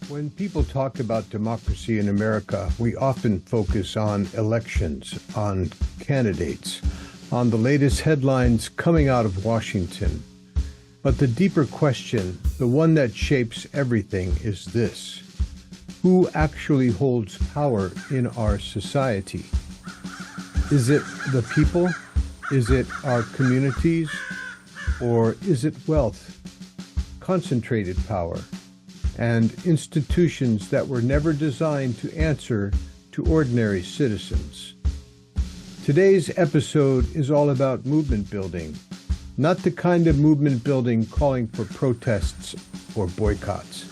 When people talk about democracy in America, we often focus on elections, on candidates, on the latest headlines coming out of Washington. But the deeper question, the one that shapes everything, is this: who actually holds power in our society? Is it the people? Is it our communities? Or is it wealth, concentrated power, and institutions that were never designed to answer to ordinary citizens? Today's episode is all about movement building, not the kind of movement building calling for protests or boycotts,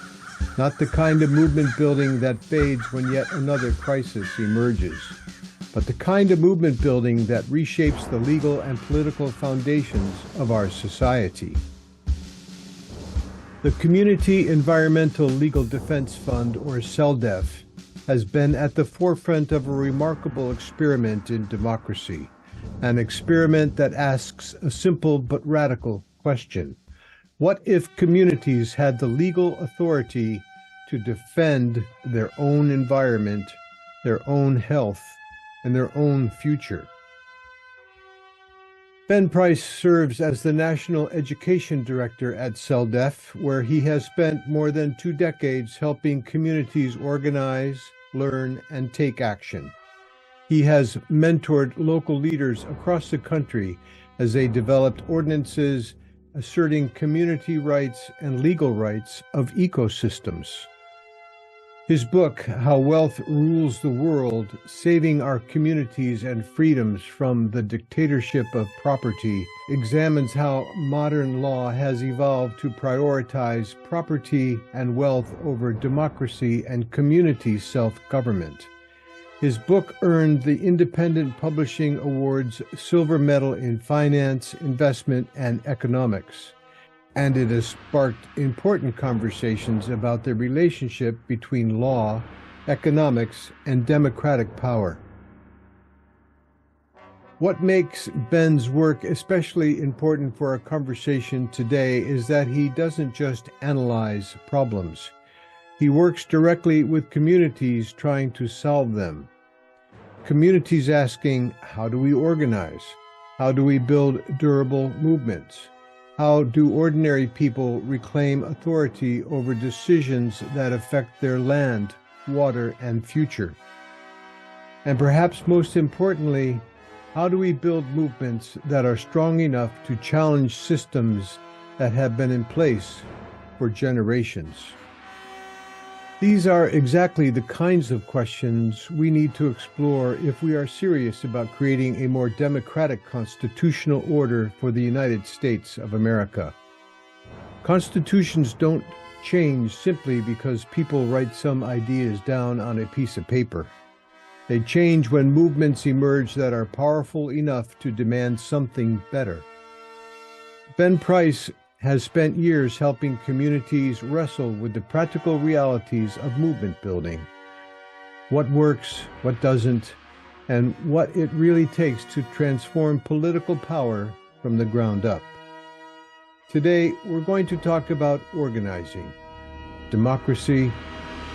not the kind of movement building that fades when yet another crisis emerges, but the kind of movement building that reshapes the legal and political foundations of our society. The Community Environmental Legal Defense Fund, or CELDF, has been at the forefront of a remarkable experiment in democracy, an experiment that asks a simple but radical question. What if communities had the legal authority to defend their own environment, their own health, and their own future? Ben Price serves as the National Education Director at CELDF, where he has spent more than 2 decades helping communities organize, learn, and take action. He has mentored local leaders across the country as they developed ordinances asserting community rights and legal rights of ecosystems. His book, How Wealth Rules the World, Saving Our Communities and Freedoms from the Dictatorship of Property, examines how modern law has evolved to prioritize property and wealth over democracy and community self-government. His book earned the Independent Publishing Award's Silver Medal in Finance, Investment, and Economics, and it has sparked important conversations about the relationship between law, economics, and democratic power. What makes Ben's work especially important for our conversation today is that he doesn't just analyze problems. He works directly with communities trying to solve them. Communities asking, how do we organize? How do we build durable movements? How do ordinary people reclaim authority over decisions that affect their land, water, and future? And perhaps most importantly, how do we build movements that are strong enough to challenge systems that have been in place for generations? These are exactly the kinds of questions we need to explore if we are serious about creating a more democratic constitutional order for the United States of America. Constitutions don't change simply because people write some ideas down on a piece of paper. They change when movements emerge that are powerful enough to demand something better. Ben Price has spent years helping communities wrestle with the practical realities of movement building. What works, what doesn't, and what it really takes to transform political power from the ground up. Today, we're going to talk about organizing, democracy,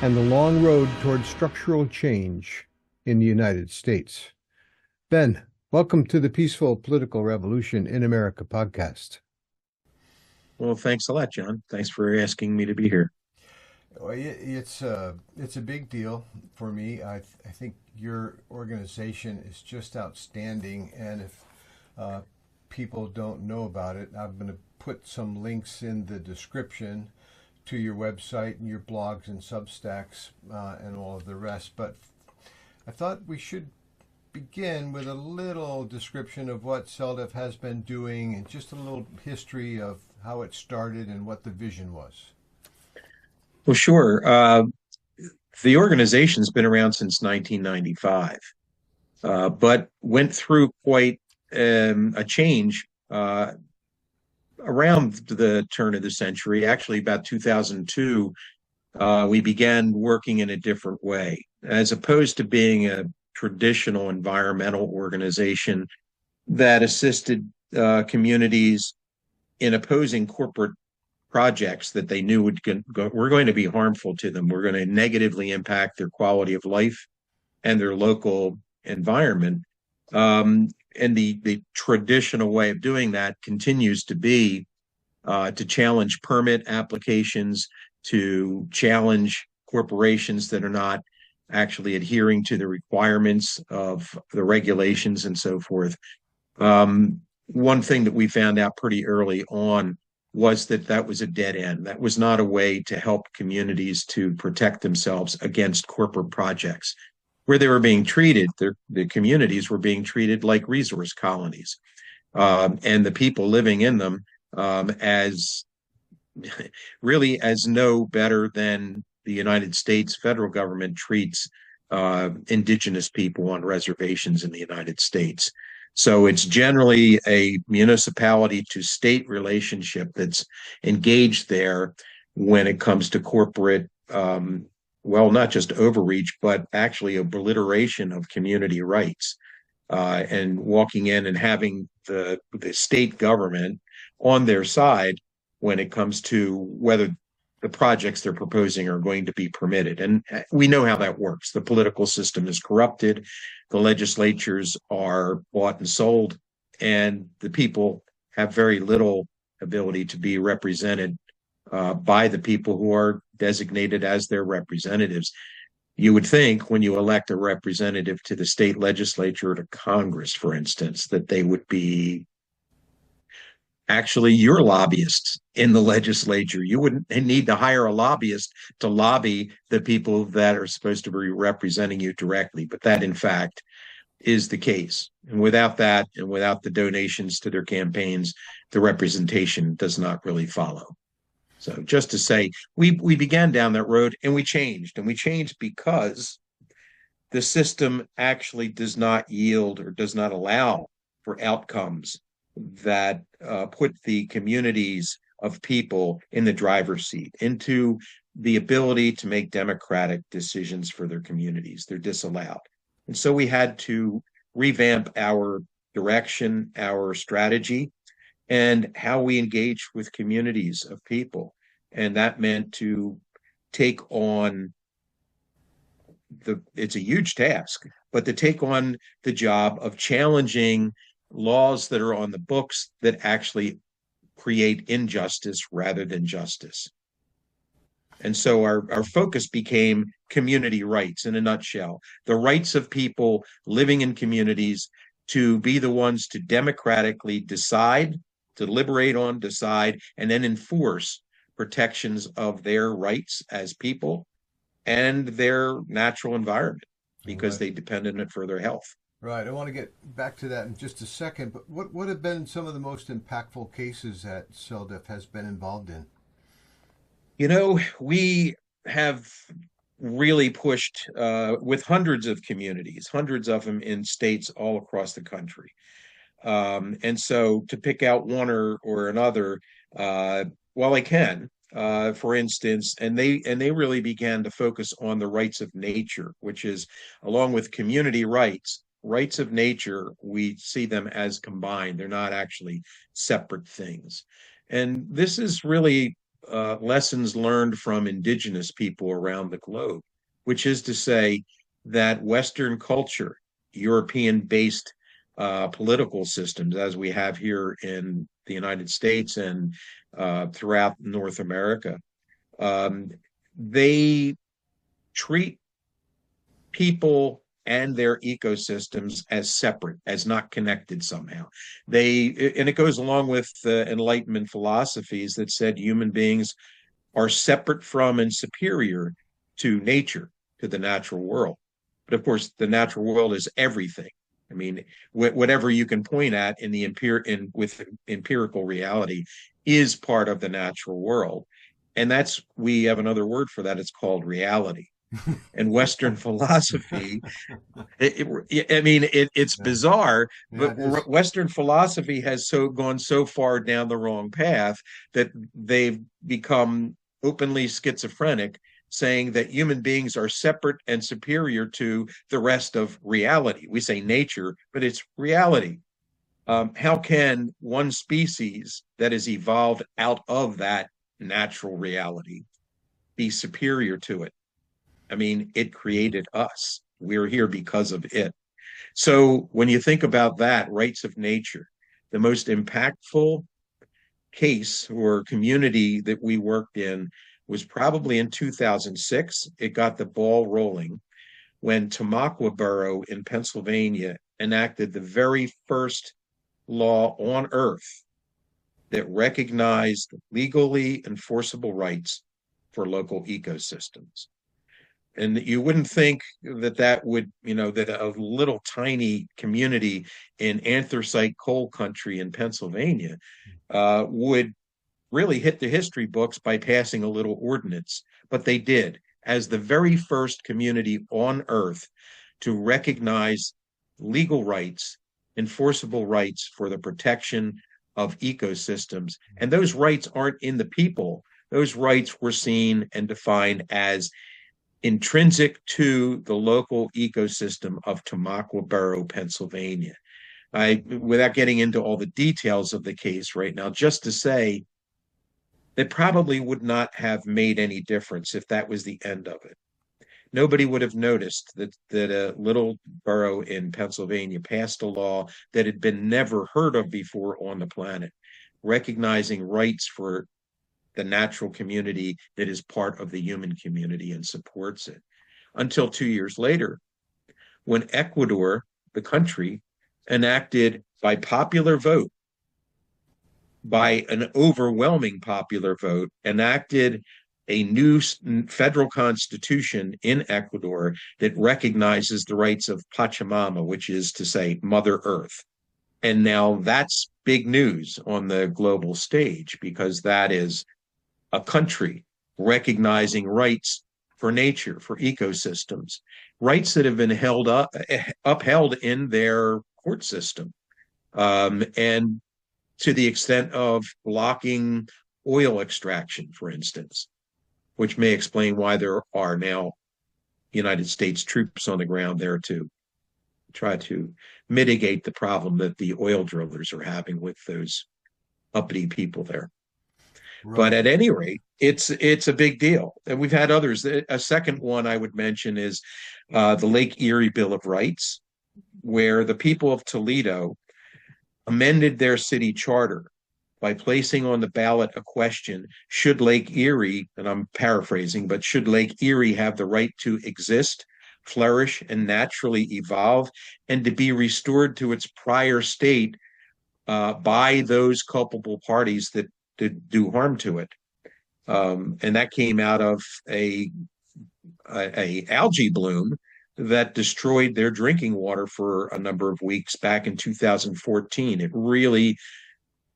and the long road toward structural change in the United States. Ben, welcome to the Peaceful Political Revolution in America podcast. Well, thanks a lot, John. Thanks for asking me to be here. Well, it's a big deal for me. I think your organization is just outstanding, and if people don't know about it, I'm going to put some links in the description to your website and your blogs and Substacks and all of the rest. But I thought we should begin with a little description of what CELDF has been doing and just a little history of how it started and what the vision was. Well, sure. The organization's been around since 1995, but went through quite a change around the turn of the century. Actually, about 2002, we began working in a different way. As opposed to being a traditional environmental organization that assisted communities in opposing corporate projects that they knew were going to be harmful to them, were going to negatively impact their quality of life and their local environment. And the traditional way of doing that continues to be to challenge permit applications, to challenge corporations that are not actually adhering to the requirements of the regulations and so forth. One thing that we found out pretty early on was that that was a dead end. That was not a way to help communities to protect themselves against corporate projects. Where they were being treated, the communities were being treated like resource colonies, and the people living in them as really as no better than the United States federal government treats indigenous people on reservations in the United States. So it's generally a municipality to state relationship that's engaged there when it comes to corporate, well, not just overreach, but actually obliteration of community rights, and walking in and having the state government on their side when it comes to whether the projects they're proposing are going to be permitted. And we know how that works. The political system is corrupted, the legislatures are bought and sold, and the people have very little ability to be represented by the people who are designated as their representatives. You would think when you elect a representative to the state legislature or to Congress, for instance, that they would be actually your lobbyists in the legislature. You wouldn't need to hire a lobbyist to lobby the people that are supposed to be representing you directly. But that, in fact, is the case. And without that, and without the donations to their campaigns, the representation does not really follow. So just to say, we began down that road and we changed. And we changed because the system actually does not yield or does not allow for outcomes that put the communities of people in the driver's seat, into the ability to make democratic decisions for their communities. They're disallowed. And so we had to revamp our direction, our strategy, and how we engage with communities of people. And that meant to take on it's a huge task, but to take on the job of challenging laws that are on the books that actually create injustice rather than justice. And so our focus became community rights in a nutshell, the rights of people living in communities to be the ones to democratically decide, to deliberate on, decide, and then enforce protections of their rights as people and their natural environment, because they depend on it for their health. Right. I want to get back to that in just a second, but what have been some of the most impactful cases that CELDF has been involved in? You know, we have really pushed with hundreds of communities, hundreds of them in states all across the country. And so to pick out one or another, well, I can, for instance, and they really began to focus on the rights of nature, which is, along with community rights of nature, we see them as combined. They're not actually separate things. And this is really lessons learned from indigenous people around the globe, which is to say that Western culture, European-based political systems, as we have here in the United States and throughout North America, they treat people and their ecosystems as separate, as not connected somehow. And it goes along with Enlightenment philosophies that said human beings are separate from and superior to nature, to the natural world. But of course, the natural world is everything. I mean, whatever you can point at with empirical reality is part of the natural world. And we have another word for that. It's called reality. And Western philosophy, it's bizarre, but Western philosophy has gone so far down the wrong path that they've become openly schizophrenic, saying that human beings are separate and superior to the rest of reality. We say nature, but it's reality. How can one species that has evolved out of that natural reality be superior to it. I mean, it created us. We're here because of it. So when you think about that, rights of nature, the most impactful case or community that we worked in was probably in 2006. It got the ball rolling when Tamaqua Borough in Pennsylvania enacted the very first law on earth that recognized legally enforceable rights for local ecosystems. And you wouldn't think that that would, that a little tiny community in anthracite coal country in Pennsylvania would really hit the history books by passing a little ordinance, but they did as the very first community on earth to recognize legal rights, enforceable rights for the protection of ecosystems. And those rights aren't in the people. Those rights were seen and defined as intrinsic to the local ecosystem of Tamaqua Borough, Pennsylvania. Without getting into all the details of the case right now, just to say it probably would not have made any difference if that was the end of it. Nobody would have noticed that a little borough in Pennsylvania passed a law that had been never heard of before on the planet, recognizing rights for the natural community that is part of the human community and supports it. Until 2 years later, when Ecuador, the country, enacted by popular vote, by an overwhelming popular vote, enacted a new federal constitution in Ecuador that recognizes the rights of Pachamama, which is to say Mother Earth. And now that's big news on the global stage because that is a country recognizing rights for nature, for ecosystems, rights that have been upheld in their court system. And to the extent of blocking oil extraction, for instance, which may explain why there are now United States troops on the ground there to try to mitigate the problem that the oil drillers are having with those uppity people there. Right. But at any rate, it's a big deal. And we've had others. A second one I would mention is the Lake Erie Bill of Rights, where the people of Toledo amended their city charter by placing on the ballot a question, should Lake Erie, and I'm paraphrasing, but should Lake Erie have the right to exist, flourish, and naturally evolve, and to be restored to its prior state by those culpable parties that do harm to it. And that came out of a algae bloom that destroyed their drinking water for a number of weeks back in 2014. It really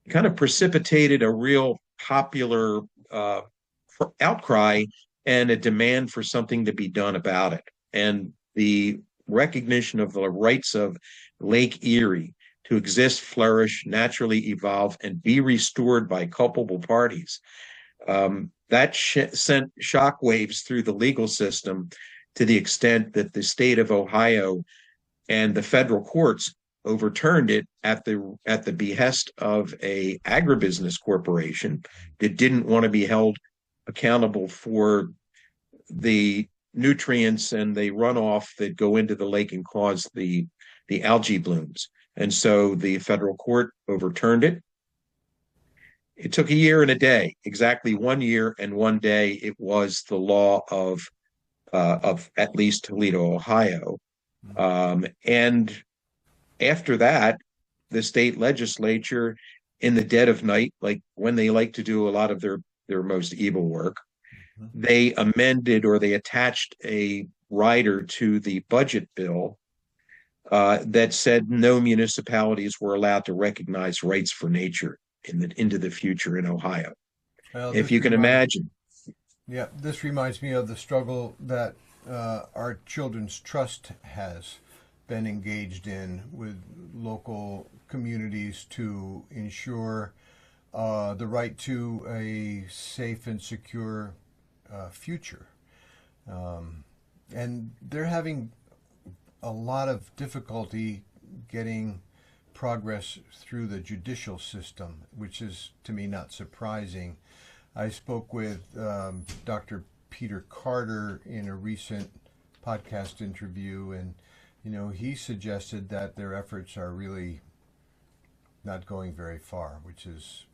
kind of precipitated a real popular outcry and a demand for something to be done about it. And the recognition of the rights of Lake Erie to exist, flourish, naturally evolve, and be restored by culpable parties. That sent shockwaves through the legal system to the extent that the state of Ohio and the federal courts overturned it at the behest of a agribusiness corporation that didn't want to be held accountable for the nutrients and the runoff that go into the lake and cause the algae blooms. And so the federal court overturned it. It took a year and a day, exactly 1 year and 1 day. It was the law of at least Toledo, Ohio. And after that, the state legislature, in the dead of night, like when they like to do a lot of their most evil work, they amended or they attached a rider to the budget bill that said no municipalities were allowed to recognize rights for nature into the future in Ohio. Well, if you can imagine. Yeah, this reminds me of the struggle that our Children's Trust has been engaged in with local communities to ensure the right to a safe and secure future. And they're having a lot of difficulty getting progress through the judicial system, which is, to me, not surprising. I spoke with Dr. Peter Carter in a recent podcast interview, and he suggested that their efforts are really not going very far, which is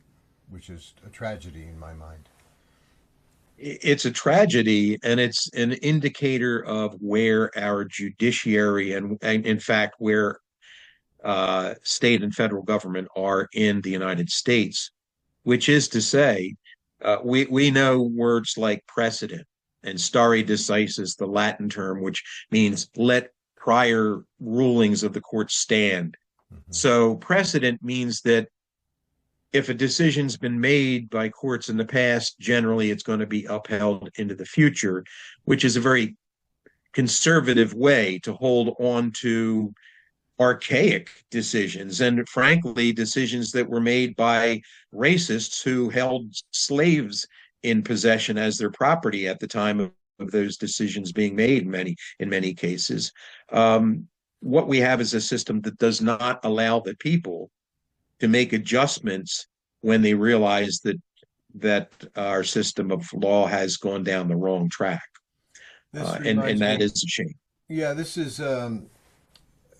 a tragedy in my mind. It's a tragedy, and it's an indicator of where our judiciary and in fact, where state and federal government are in the United States, which is to say, we know words like precedent and stare decisis, the Latin term, which means let prior rulings of the court stand. Hmm. So precedent means that if a decision's been made by courts in the past, generally it's going to be upheld into the future, which is a very conservative way to hold on to archaic decisions and frankly decisions that were made by racists who held slaves in possession as their property at the time of those decisions being made in many cases. What we have is a system that does not allow the people to make adjustments when they realize that our system of law has gone down the wrong track, This and reminds that me, is a shame. yeah, this is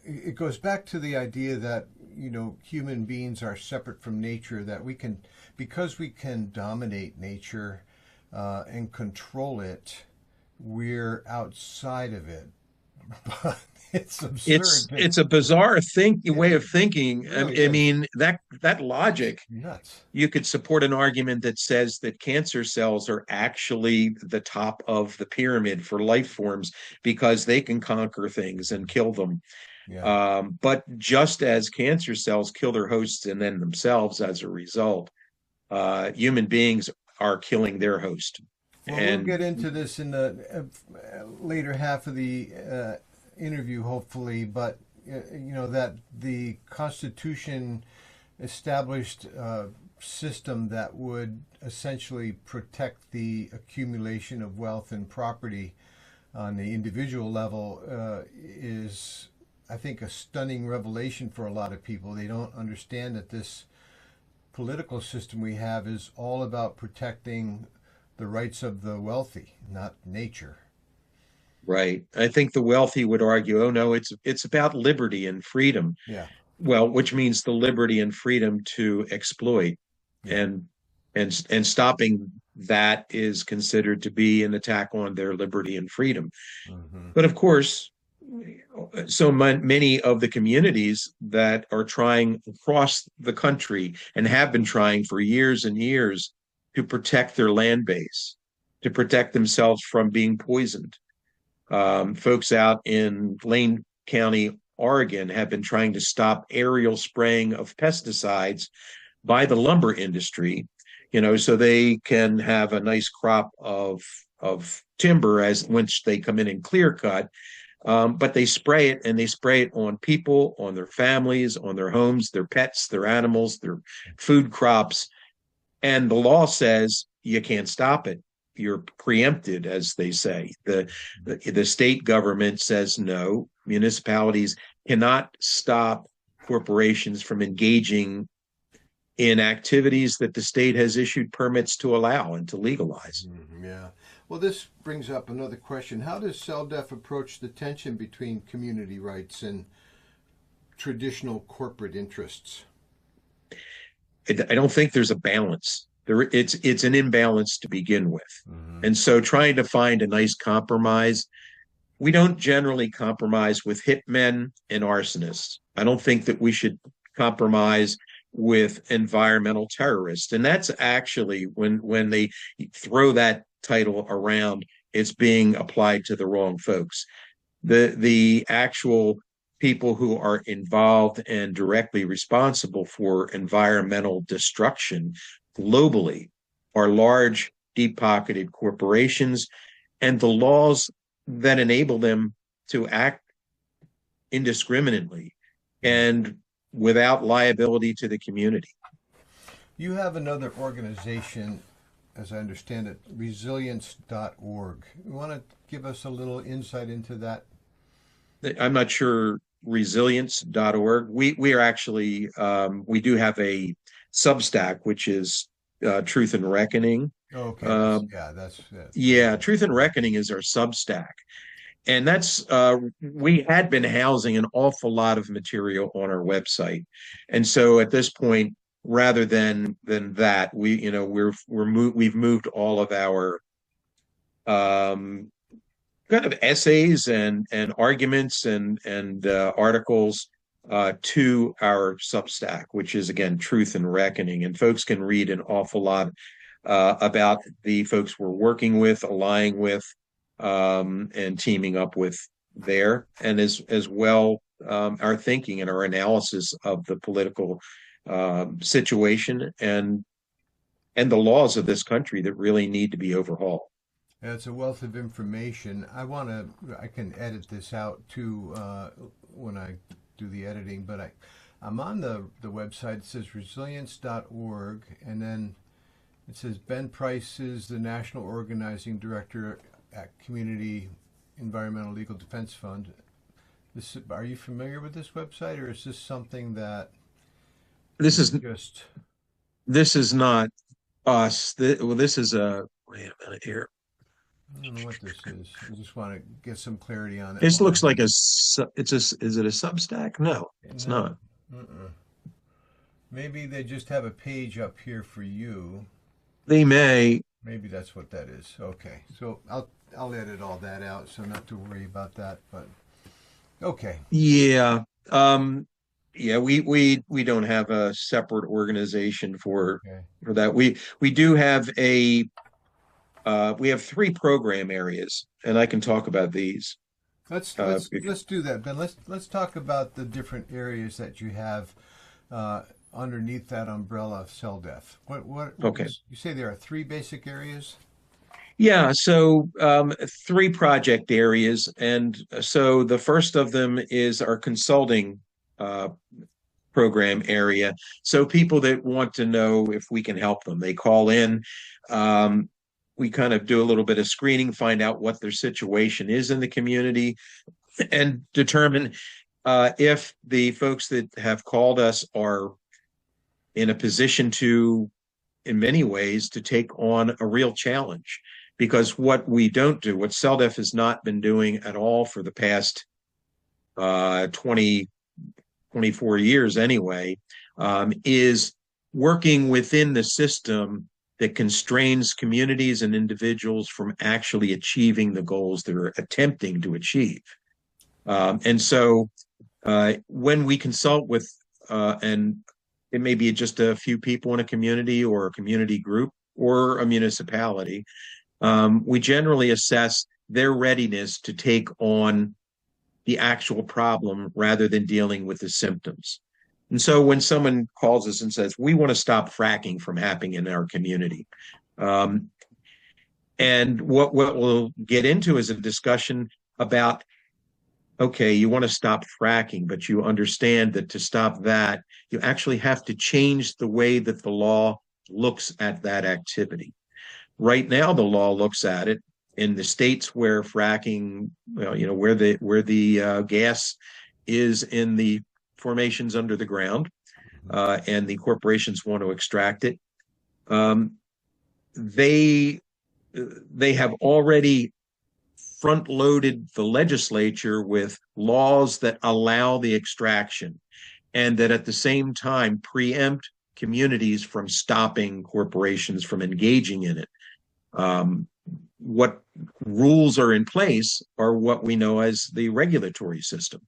it goes back to the idea that human beings are separate from nature, that because we can dominate nature and control it, we're outside of it. But it's it's absurd. it's a bizarre It way of thinking. really I is. mean, that It's logic, nuts. you could support an argument that says that cancer cells are actually the top of the pyramid for life forms because they can conquer things and kill them. Yeah. But just as cancer cells kill their hosts and then themselves as a result, human beings are killing their host. Well, we'll And get into this in the later half of the interview, hopefully. But that the Constitution established a system that would essentially protect the accumulation of wealth and property on the individual level is, I think, a stunning revelation for a lot of people. They don't understand that this political system we have is all about protecting the rights of the wealthy, not nature. right, I think the wealthy would argue, oh no, it's about liberty and freedom. Yeah, Well, which means the liberty and freedom to exploit, yeah. and and stopping that is considered to be an attack on their liberty and freedom. Hmm. But of course, so many of the communities that are trying across the country and have been trying for years and years to protect their land base, to protect themselves from being poisoned. Folks out in Lane County, Oregon, have been trying to stop aerial spraying of pesticides by the lumber industry, so they can have a nice crop of timber as once they come in and clear cut. But they spray it, and they spray it on people, on their families, on their homes, their pets, their animals, their food crops. And the law says you can't stop it. You're preempted, as they say. The state government says no. Municipalities cannot stop corporations from engaging in activities that the state has issued permits to allow and to legalize. Yeah. Well, this brings up another question. How does CELDF approach the tension between community rights and traditional corporate interests? I don't think there's a balance. It's an imbalance to begin with. Hmm. And so trying to find a nice compromise, we don't generally compromise with hitmen and arsonists. I don't think that we should compromise with environmental terrorists. And that's actually when they throw that title around, it's being applied to the wrong folks. The actual people who are involved and directly responsible for environmental destruction globally are large, deep-pocketed corporations, and the laws that enable them to act indiscriminately and without liability to the community. You have another organization, as I understand it, resilience.org. You want to give us a little insight into that? I'm not sure resilience.org. We are actually we do have a Substack, which is Truth and Reckoning. Okay, Um, that's it. yeah, Truth and Reckoning is our Substack. And that's we had been housing an awful lot of material on our website. And so at this point, rather than that, we, you know, we've moved all of our um kind of essays and arguments and articles to our Substack, which is again Truth and Reckoning, and folks can read an awful lot about the folks we're working with, allying with, and teaming up with there, and as well our thinking and our analysis of the political situation and the laws of this country that really need to be overhauled. Yeah, it's a wealth of information. I can edit this out too when I do the editing, but I'm on the website. It says resilience.org, and then it says Ben Price is the National Organizing Director at Community Environmental Legal Defense Fund. Are you familiar with this website, or is this something that This you is just? this is not us. Well, this is a wait a minute here. I don't know what this is. I just want to get some clarity on it This while looks I'm. like it's a is it a Substack? No, it's No. not. Uh-uh. Maybe they just have a page up here for you. They may. Maybe that's what that is. Okay. So I'll edit all that out, so not to worry about that, but okay. Yeah. Yeah, we don't have a separate organization Okay. for that. We do have a we have three program areas, and I can talk about these. Let's Uh, let's let's do that, Ben. Let's talk about the different areas that you have uh, underneath that umbrella of CELDF. What okay. you say there are three basic areas? Yeah, so three project areas, and so the first of them is our consulting uh, program area. So people that want to know if we can help them, they call in. Um, we kind of do a little bit of screening, find out what their situation is in the community, and determine if the folks that have called us are in a position to, in many ways, to take on a real challenge. Because what we don't do, what CELDF has not been doing at all for the past 20, 24 years anyway, is working within the system that constrains communities and individuals from actually achieving the goals they're attempting to achieve. And so when we consult with, and it may be just a few people in a community or a community group or a municipality, we generally assess their readiness to take on the actual problem rather than dealing with the symptoms. And so when someone calls us and says, we want to stop fracking from happening in our community, um, and what we'll get into is a discussion about, okay, you want to stop fracking, but you understand that to stop that, you actually have to change the way that the law looks at that activity. Right now, the law looks at it in the states where fracking, well, you know, where the gas is in the formations under the ground, and the corporations want to extract it. Um, they they have already front loaded the legislature with laws that allow the extraction and that at the same time preempt communities from stopping corporations from engaging in it. What rules are in place are what we know as the regulatory system.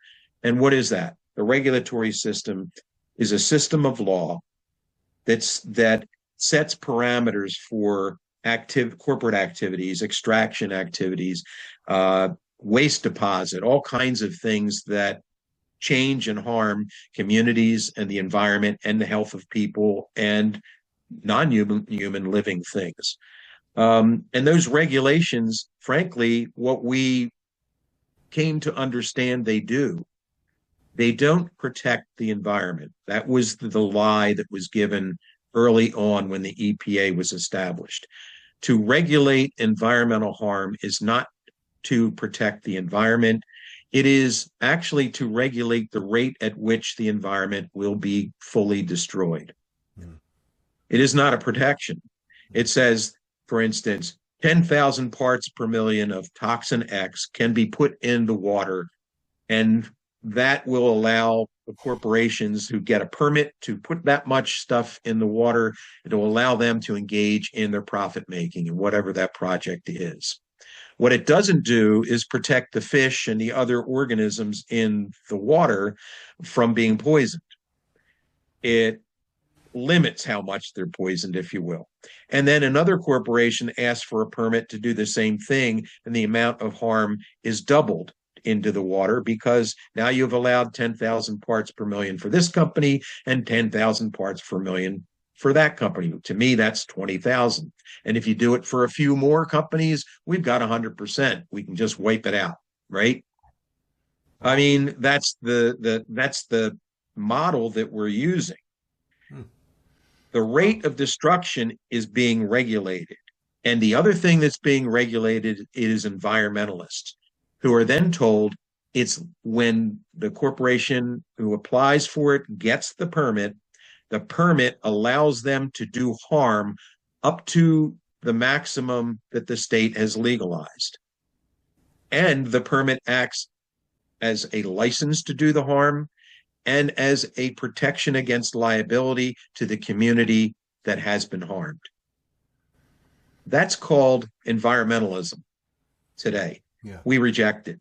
And what is that? The regulatory system is a system of law that sets parameters for corporate activities, extraction activities, waste deposit, all kinds of things that change and harm communities and the environment and the health of people and non-human living things. And those regulations, frankly, what we came to understand they don't protect the environment. That was the lie that was given early on when the EPA was established. To regulate environmental harm is not to protect the environment. It is actually to regulate the rate at which the environment will be fully destroyed. Mm. It is not a protection. It says For instance, 10,000 parts per million of toxin X can be put in the water, and that will allow the corporations who get a permit to put that much stuff in the water. It'll allow them to engage in their profit making and whatever that project is. What it doesn't do is protect the fish and the other organisms in the water from being poisoned. It limits how much they're poisoned, if you will. And then another corporation asks for a permit to do the same thing, and the amount of harm is doubled into the water because now you've allowed 10,000 parts per million for this company and 10,000 parts per million for that company. To me, that's 20,000. And if you do it for a few more companies, we've got 100%. We can just wipe it out, right? I mean, that's the model that we're using. The rate of destruction is being regulated. And the other thing that's being regulated is environmentalists, who are then told it's when the corporation who applies for it gets the permit allows them to do harm up to the maximum that the state has legalized. And the permit acts as a license to do the harm and as a protection against liability to the community that has been harmed. That's called environmentalism today. Yeah. We reject it.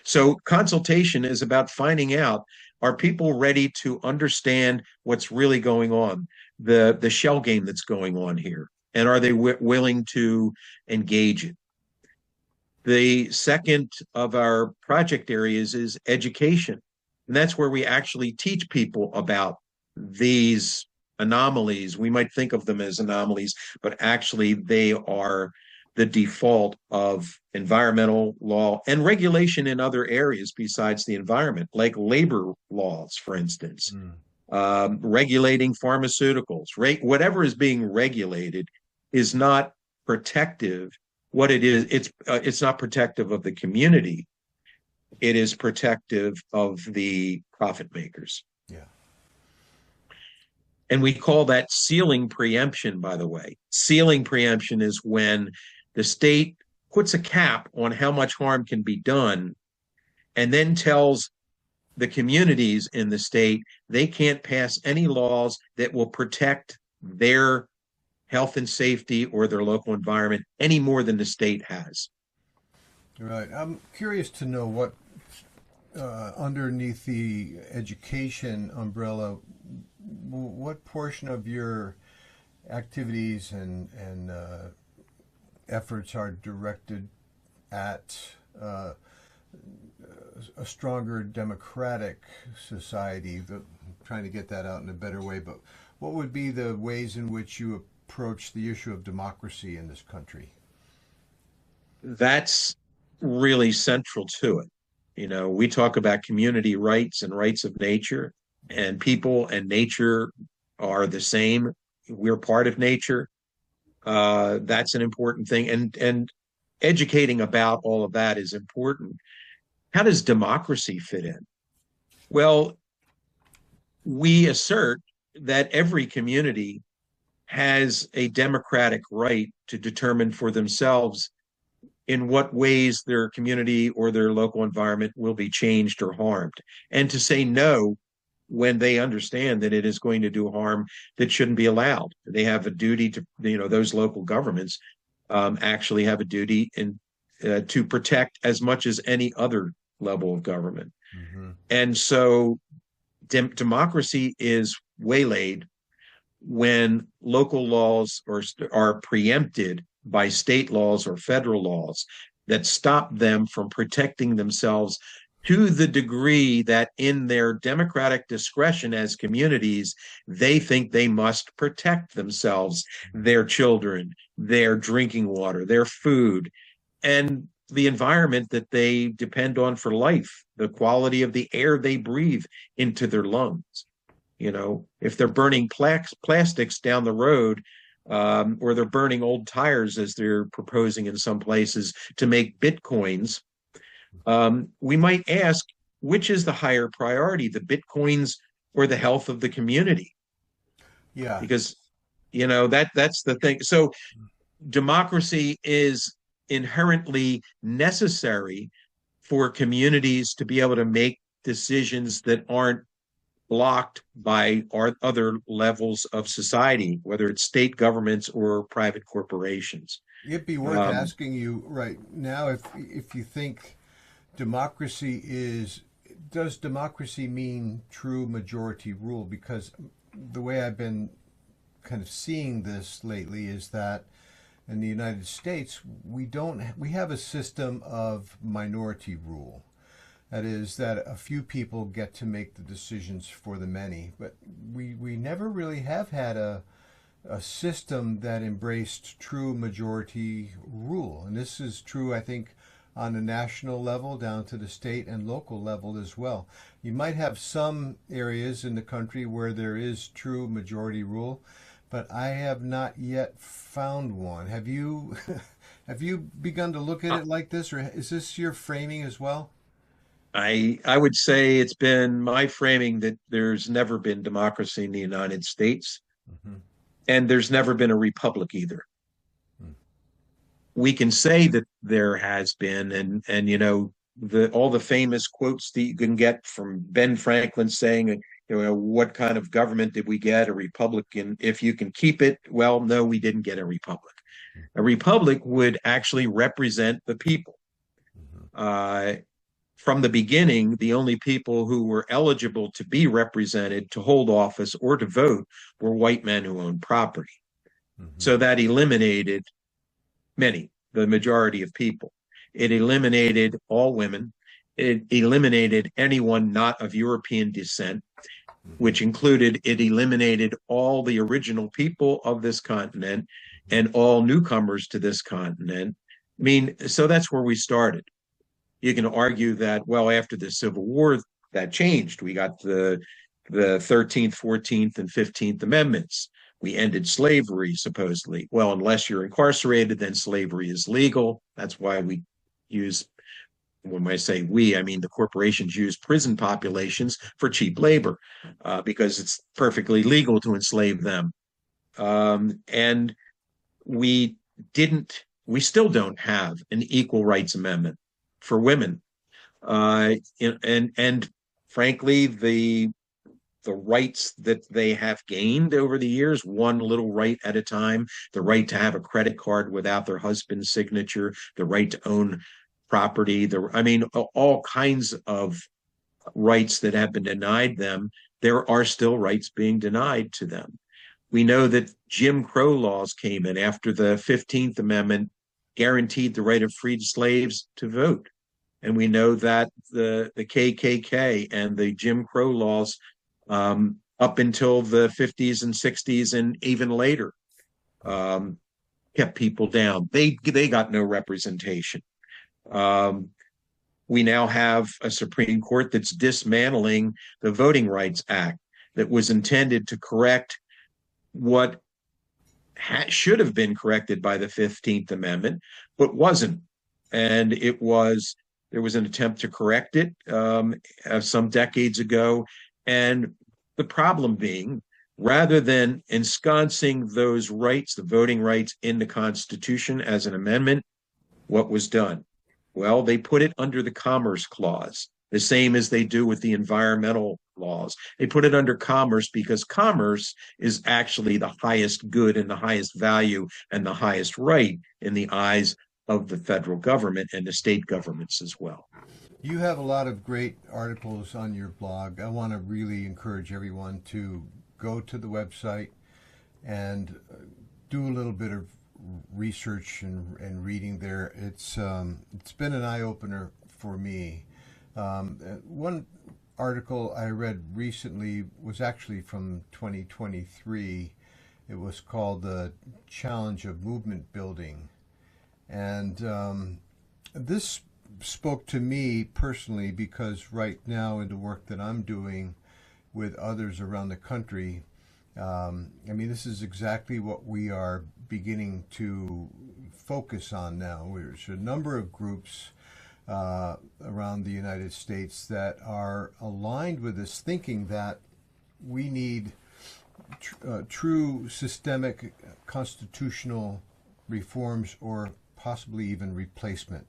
So consultation is about finding out, are people ready to understand what's really going on, the shell game that's going on here, and are they willing to engage it? The second of our project areas is education. And that's where we actually teach people about these anomalies. We might think of them as anomalies, but actually they are the default of environmental law and regulation in other areas besides the environment, like labor laws, for instance, regulating pharmaceuticals. Whatever is being regulated is not protective. What it is, it's not protective of the community. It is protective of the profit makers. Yeah. And we call that ceiling preemption, by the way. Ceiling preemption is when the state puts a cap on how much harm can be done and then tells the communities in the state they can't pass any laws that will protect their health and safety or their local environment any more than the state has. Right. I'm curious to know what underneath the education umbrella, what portion of your activities and efforts are directed at a stronger democratic society? Trying to get that out in a better way, but what would be the ways in which you approach the issue of democracy in this country? That's really central to it. You know, we talk about community rights and rights of nature, and people and nature are the same. We're part of nature. That's an important thing. And educating about all of that is important. How does democracy fit in? Well, we assert that every community has a democratic right to determine for themselves in what ways their community or their local environment will be changed or harmed, and to say no when they understand that it is going to do harm that shouldn't be allowed. They have a duty to, those local governments actually have a duty to protect as much as any other level of government. Mm-hmm. And so democracy is waylaid when local laws are preempted by state laws or federal laws that stop them from protecting themselves to the degree that in their democratic discretion as communities, they think they must protect themselves, their children, their drinking water, their food, and the environment that they depend on for life, the quality of the air they breathe into their lungs. If they're burning plastics down the road, or they're burning old tires as they're proposing in some places to make bitcoins, we might ask, which is the higher priority, the bitcoins or the health of the community? Yeah. Because, that's the thing. So democracy is inherently necessary for communities to be able to make decisions that aren't blocked by our other levels of society, whether it's state governments or private corporations. It'd be worth Um, asking you right now if you think democracy is does democracy mean true majority rule? Because the way I've been kind of seeing this lately is that in the United States we have a system of minority rule. That is that a few people get to make the decisions for the many, but we never really have had a system that embraced true majority rule. And this is true, I think, on a national level down to the state and local level as well. You might have some areas in the country where there is true majority rule, but I have not yet found one. Have you have you begun to look at it like this, or is this your framing as well? I would say it's been my framing that there's never been democracy in the United States, Hmm. and there's never been a republic either. We can say that there has been, and the all the famous quotes that you can get from Ben Franklin saying, what kind of government did we get? A republic, and if you can keep it, well, no, we didn't get a republic. A republic would actually represent the people. Hmm. Uh, from the beginning, the only people who were eligible to be represented, to hold office, or to vote were white men who owned property. Hmm. So that eliminated the majority of people. It eliminated all women. It eliminated anyone not of European descent, which included, it eliminated all the original people of this continent and all newcomers to this continent. I mean, so that's where we started. You can argue that, well, after the Civil War, that changed. We got the 13th, 14th, and 15th Amendments. We ended slavery, supposedly. Well, unless you're incarcerated, then slavery is legal. That's why we use, when I say we, I mean the corporations use prison populations for cheap labor, because it's perfectly legal to enslave them. And we we still don't have an equal rights amendment for women. And frankly, the rights that they have gained over the years, one little right at a time, the right to have a credit card without their husband's signature, the right to own property, I mean, all kinds of rights that have been denied them, there are still rights being denied to them. We know that Jim Crow laws came in after the 15th Amendment guaranteed the right of freed slaves to vote. And we know that the KKK and the Jim Crow laws, up until the 50s and 60s and even later, um, kept people down. They got no representation. Um, we now have a Supreme Court that's dismantling the Voting Rights Act that was intended to correct what should have been corrected by the 15th Amendment, but wasn't. And there was an attempt to correct it, some decades ago. And the problem being, rather than ensconcing those rights, the voting rights, in the Constitution as an amendment, what was done? Well, they put it under the Commerce Clause, the same as they do with the environmental laws. They put it under commerce because commerce is actually the highest good and the highest value and the highest right in the eyes of the federal government and the state governments as well. You have a lot of great articles on your blog. I want to really encourage everyone to go to the website and do a little bit of research and reading there. It's been an eye opener for me. One article I read recently was actually from 2023. It was called "The Challenge of Movement Building," and this spoke to me personally because right now in the work that I'm doing with others around the country, I mean, this is exactly what we are beginning to focus on now. There's a number of groups around the United States that are aligned with this, thinking that we need true systemic constitutional reforms or possibly even replacement.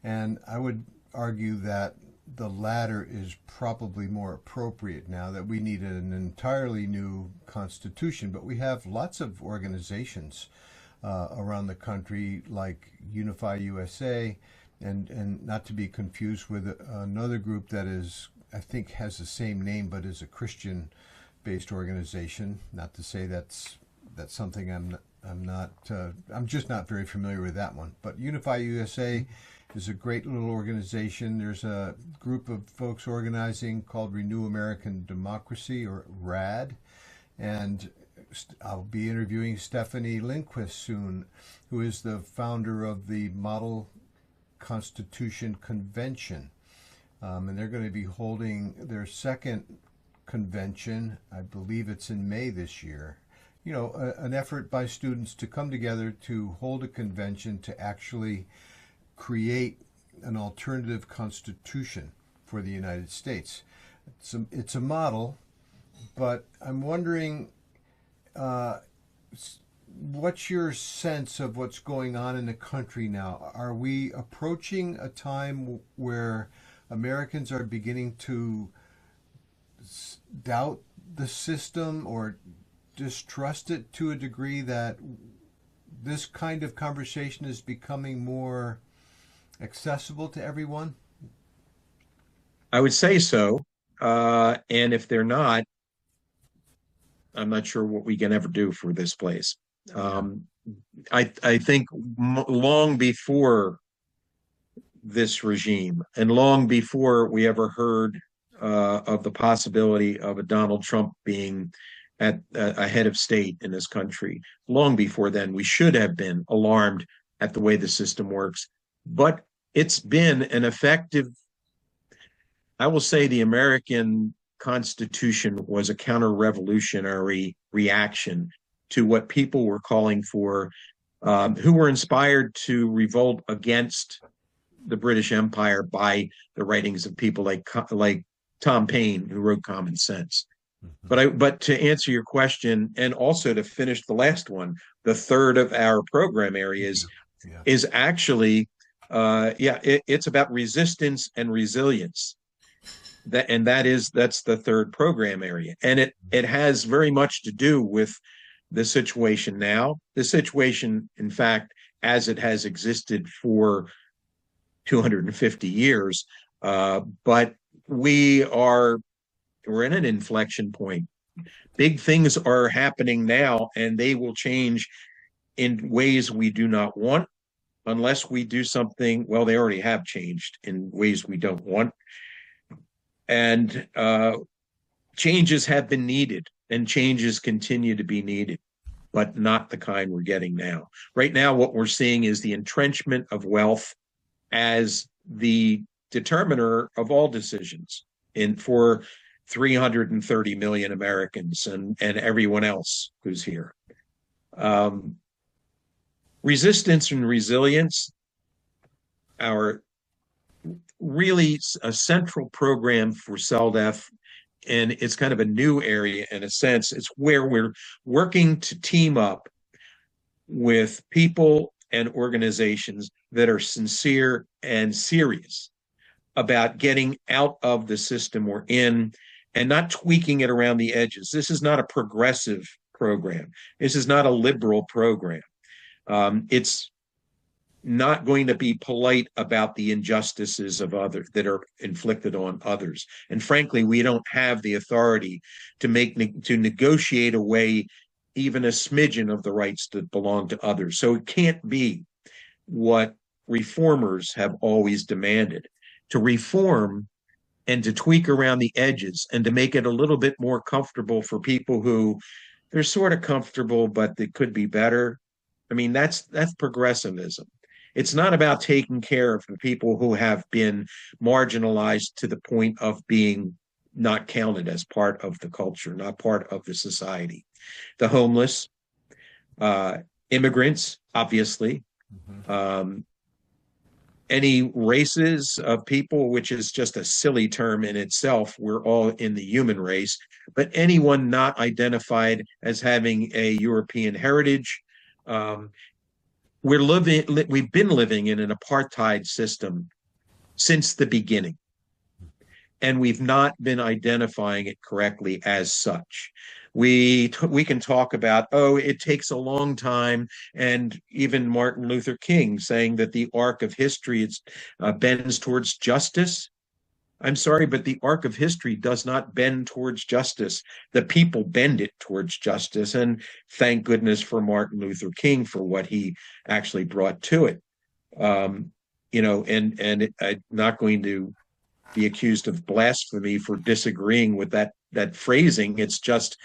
And I would argue that the latter is probably more appropriate now, that we need an entirely new constitution. But we have lots of organizations around the country, like Unify USA, and not to be confused with another group that is, I think, has the same name but is a Christian-based organization. Not to say that's something I'm just not very familiar with that one. But Unify USA is a great little organization. There's a group of folks organizing called Renew American Democracy, or RAD, and I'll be interviewing Stephanie Lindquist soon, who is the founder of the Model Constitution Convention. And they're going to be holding their second convention. I believe it's in May this year. You know, an effort by students to come together to hold a convention to actually create an alternative constitution for the United States. It's a model, but I'm wondering, what's your sense of what's going on in the country now? Are we approaching a time where Americans are beginning to doubt the system or distrust it to a degree that this kind of conversation is becoming more accessible to everyone? I would say so. And if they're not, I'm not sure what we can ever do for this place. I think long before this regime and long before we ever heard of the possibility of a Donald Trump being at a head of state in this country, long before then, we should have been alarmed at the way the system works. But it's been an effective, I will say the American Constitution was a counter-revolutionary reaction to what people were calling for, who were inspired to revolt against the British Empire by the writings of people like Tom Paine, who wrote Common Sense. But to answer your question, and also to finish the last one, the third of our program areas is actually, it's about resistance and resilience. That's the third program area, and it has very much to do with the situation now. The situation, in fact, as it has existed for 250 years, but we're in an inflection point. Big things are happening now, and they will change in ways we do not want unless we do something. Well, they already have changed in ways we don't want. And changes have been needed, and changes continue to be needed, but not the kind we're getting now. Right now, what we're seeing is the entrenchment of wealth as the determiner of all decisions for 330 million Americans and everyone else who's here. Resistance and resilience are really a central program for CELDF, and it's kind of a new area in a sense. It's where we're working to team up with people and organizations that are sincere and serious about getting out of the system we're in and not tweaking it around the edges. This is not a progressive program. This is not a liberal program. It's not going to be polite about the injustices of others that are inflicted on others. And frankly, we don't have the authority to negotiate away even a smidgen of the rights that belong to others. So it can't be what reformers have always demanded, to reform and to tweak around the edges and to make it a little bit more comfortable for people who they're sort of comfortable, but they could be better. I mean, that's progressivism. It's not about taking care of the people who have been marginalized to the point of being not counted as part of the culture, not part of the society. The homeless, immigrants, obviously, any races of people, which is just a silly term in itself. We're all in the human race, but anyone not identified as having a European heritage, we've been living in an apartheid system since the beginning, and we've not been identifying it correctly as such. We can talk about, oh, it takes a long time, and even Martin Luther King saying that the arc of history bends towards justice. I'm sorry, but the arc of history does not bend towards justice. The people bend it towards justice, and thank goodness for Martin Luther King for what he actually brought to it. I'm not going to be accused of blasphemy for disagreeing with that phrasing. It's just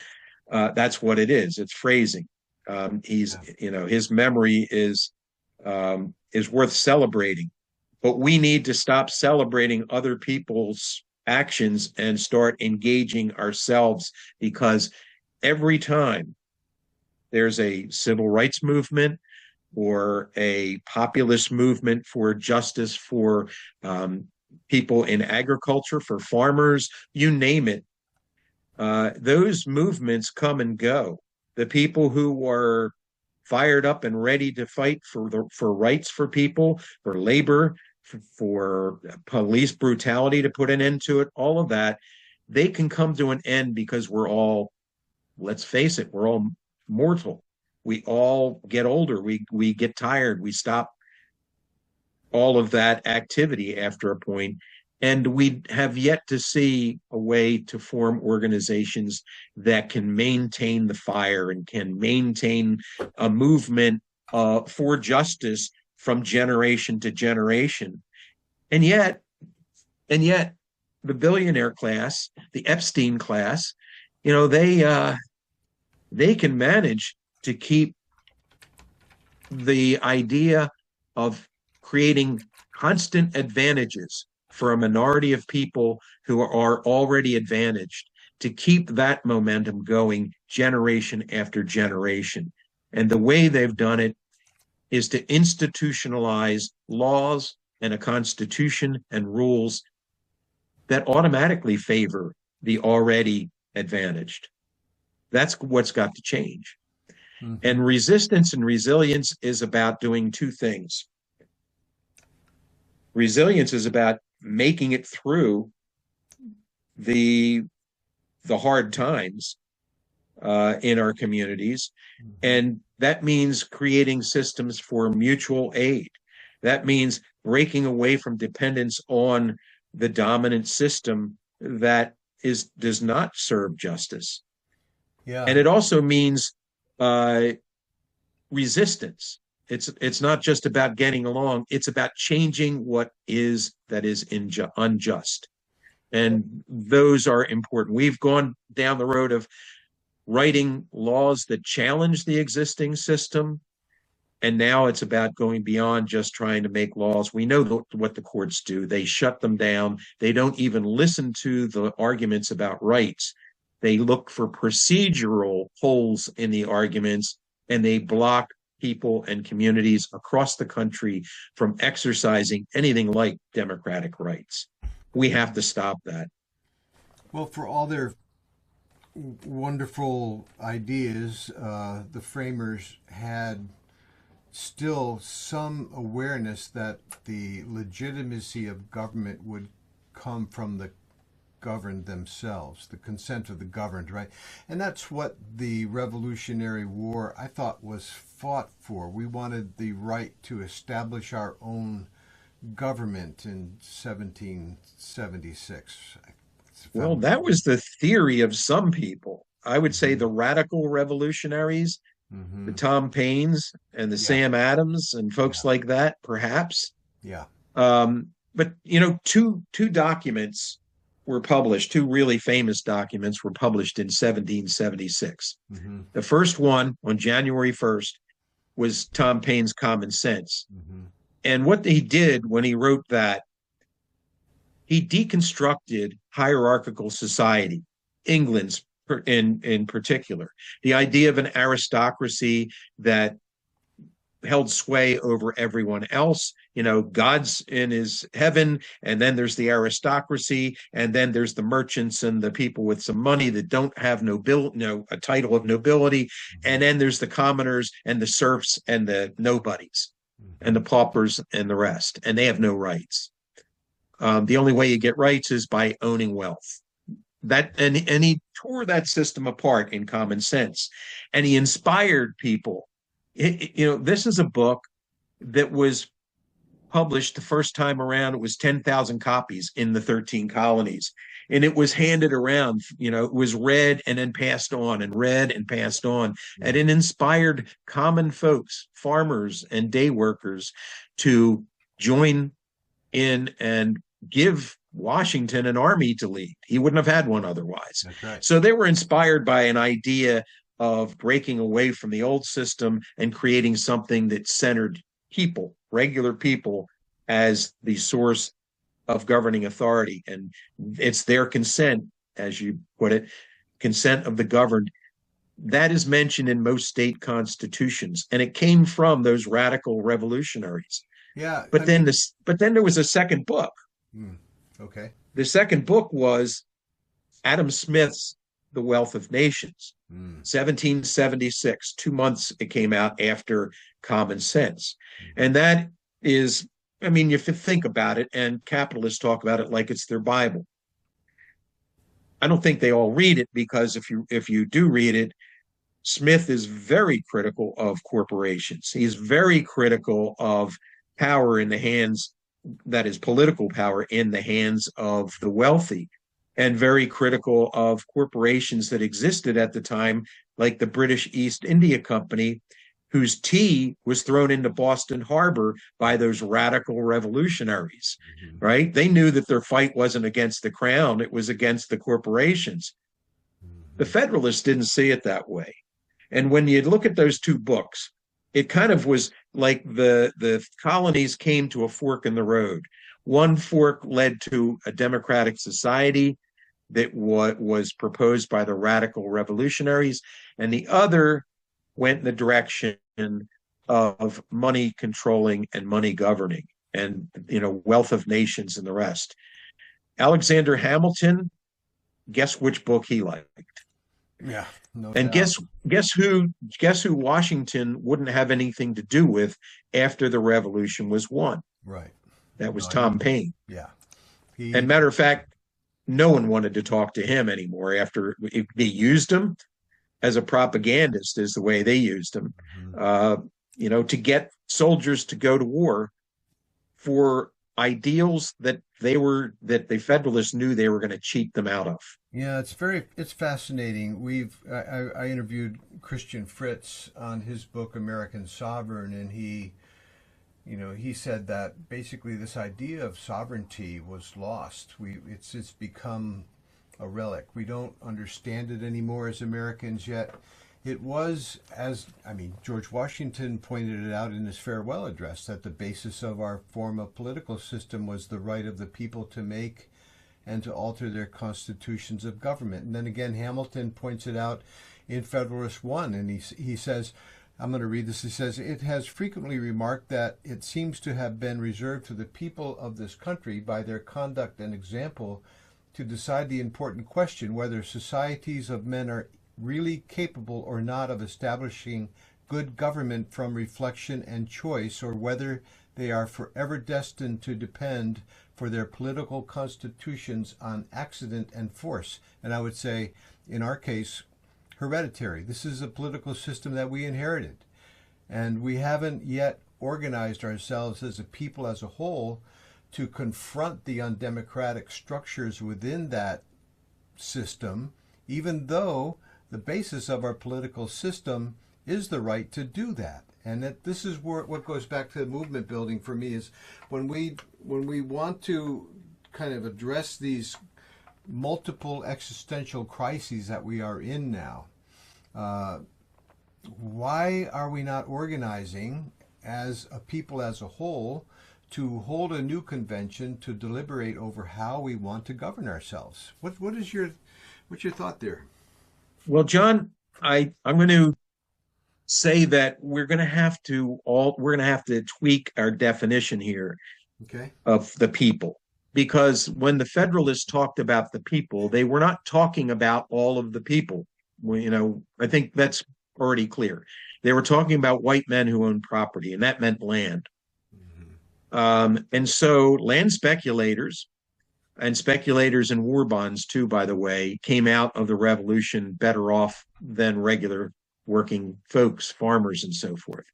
that's what it is. It's phrasing. His memory is worth celebrating, but we need to stop celebrating other people's actions and start engaging ourselves, because every time there's a civil rights movement or a populist movement for justice for people in agriculture, for farmers, you name it, those movements come and go. The people who are fired up and ready to fight for rights for people, for labor, for police brutality to put an end to it, all of that, they can come to an end because we're all, let's face it, we're all mortal. We all get older. We get tired. We stop all of that activity after a point. And we have yet to see a way to form organizations that can maintain the fire and can maintain a movement for justice from generation to generation. And yet, the billionaire class, the Epstein class, they can manage to keep the idea of creating constant advantages for a minority of people who are already advantaged, to keep that momentum going generation after generation. And the way they've done it is to institutionalize laws and a constitution and rules that automatically favor the already advantaged. That's what's got to change. Mm-hmm. And resistance and resilience is about doing two things. Resilience is about making it through the hard times in our communities. Mm-hmm. And that means creating systems for mutual aid. That means breaking away from dependence on the dominant system that does not serve justice. Yeah. And it also means resistance. It's not just about getting along. It's about changing what is unjust. And those are important. We've gone down the road of writing laws that challenge the existing system. And now it's about going beyond just trying to make laws. We know what the courts do. They shut them down. They don't even listen to the arguments about rights. They look for procedural holes in the arguments, and they block people and communities across the country from exercising anything like democratic rights. We have to stop that. Well, for all their wonderful ideas, the framers had still some awareness that the legitimacy of government would come from the governed themselves, the consent of the governed, right? And that's what the Revolutionary War, I thought, was fought for. We wanted the right to establish our own government in 1776. Well, that was the theory of some people. I would say the radical revolutionaries, mm-hmm. the Tom Paines and the Sam Adams and folks like that, perhaps. Yeah. But, two documents were published, two really famous documents were published in 1776. Mm-hmm. The first one, on January 1st, was Tom Paine's Common Sense. Mm-hmm. And what he did when he wrote that, he deconstructed hierarchical society, England's in particular, the idea of an aristocracy that held sway over everyone else. You know, God's in his heaven, and then there's the aristocracy, and then there's the merchants and the people with some money that don't have a title of nobility, and then there's the commoners and the serfs and the nobodies and the paupers and the rest, and they have no rights. The only way you get rights is by owning wealth. And he tore that system apart in Common Sense, and he inspired people. This is a book that was published the first time around. It was 10,000 copies in the 13 colonies, and it was handed around. It was read and then passed on, and read and passed on, and it inspired common folks, farmers and day workers, to join in and give Washington an army to lead. He wouldn't have had one otherwise. That's right. So they were inspired by an idea of breaking away from the old system and creating something that centered people, regular people, as the source of governing authority. And it's their consent, as you put it, consent of the governed. That is mentioned in most state constitutions, and it came from those radical revolutionaries. Yeah. But then there was a second book. Okay. The second book was Adam Smith's The Wealth of Nations, 1776. 2 months it came out after Common Sense. And that is, you think about it, and capitalists talk about it like it's their Bible. I don't think they all read it, because if you do read it, Smith is very critical of corporations. He's very critical of power in the hands, that is political power in the hands of the wealthy, and very critical of corporations that existed at the time, like the British East India Company, whose tea was thrown into Boston Harbor by those radical revolutionaries, right? They knew that their fight wasn't against the crown, it was against the corporations. The Federalists didn't see it that way. And when you look at those two books, it kind of was like the colonies came to a fork in the road. One fork led to a democratic society that was proposed by the radical revolutionaries, and the other went in the direction of money controlling and money governing, and wealth of nations and the rest. Alexander Hamilton, guess which book he liked? Yeah. No and doubt. guess who Washington wouldn't have anything to do with after the revolution was won? Right. That was Tom Paine. Yeah. And matter of fact, no one wanted to talk to him anymore after they used him as a propagandist, is the way they used him, to get soldiers to go to war for ideals that the Federalists knew they were going to cheat them out of. Yeah, it's fascinating. I interviewed Christian Fritz on his book American Sovereign, and he said that basically this idea of sovereignty was lost. It's become a relic. We don't understand it anymore as Americans yet. It was, George Washington pointed it out in his farewell address, that the basis of our form of political system was the right of the people to make and to alter their constitutions of government. And then again, Hamilton points it out in Federalist 1, and he says, I'm going to read this. He says, it has frequently remarked that it seems to have been reserved to the people of this country by their conduct and example to decide the important question whether societies of men are really capable or not of establishing good government from reflection and choice, or whether they are forever destined to depend for their political constitutions on accident and force. And I would say, in our case, hereditary. This is a political system that we inherited. And we haven't yet organized ourselves as a people as a whole to confront the undemocratic structures within that system, even though the basis of our political system is the right to do that. And that this is what goes back to movement building for me, is when we want to kind of address these multiple existential crises that we are in now. Why are we not organizing as a people as a whole to hold a new convention to deliberate over how we want to govern ourselves? What's your thought there? Well, John, I'm going to say that we're going to have to tweak our definition here Okay. of the people. Because when the Federalists talked about the people, they were not talking about all of the people. I think that's already clear. They were talking about white men who owned property, and that meant land. And so land speculators and speculators in war bonds, too, by the way, came out of the revolution better off than regular working folks, farmers, and so forth.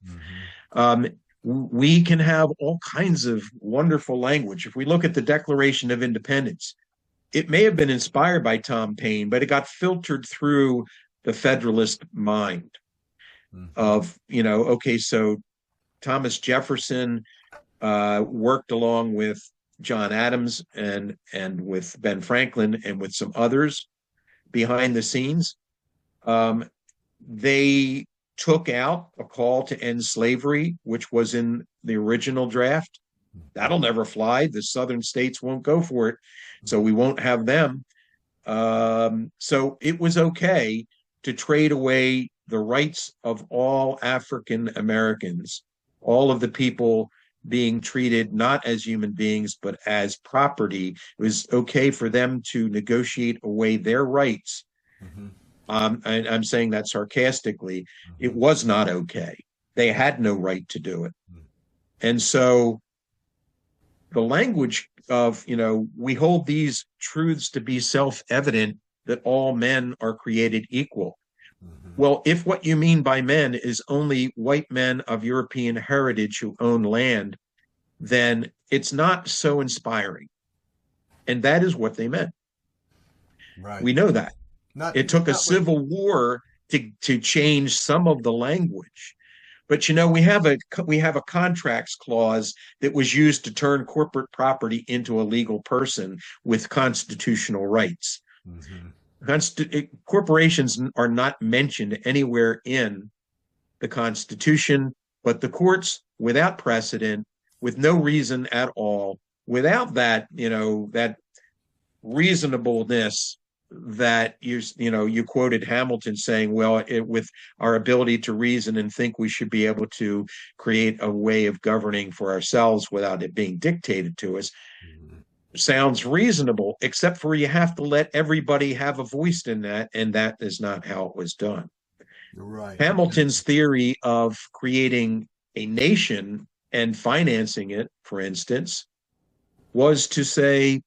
Um, we can have all kinds of wonderful language. If we look at the Declaration of Independence, it may have been inspired by Tom Paine, but it got filtered through the Federalist mind of, okay, so Thomas Jefferson worked along with John Adams and with Ben Franklin and with some others behind the scenes. They took out a call to end slavery, which was in the original draft. That'll never fly. The southern states won't go for it, so we won't have them. So it was okay to trade away the rights of all African Americans, all of the people being treated not as human beings, but as property. It was okay for them to negotiate away their rights. I'm saying that sarcastically. It was not okay. They had no right to do it. And so the language of, we hold these truths to be self-evident, that all men are created equal. Well, if what you mean by men is only white men of European heritage who own land, then it's not so inspiring. And that is what they meant. Right. We know that. It took a civil war to change some of the language. But we have a contracts clause that was used to turn corporate property into a legal person with constitutional rights. Corporations are not mentioned anywhere in the Constitution, but the courts, without precedent, with no reason at all, without that, that reasonableness that you quoted Hamilton saying, well, with our ability to reason and think, we should be able to create a way of governing for ourselves without it being dictated to us. Sounds reasonable, except for you have to let everybody have a voice in that, and that is not how it was done. Right. Hamilton's theory of creating a nation and financing it, for instance, was to say,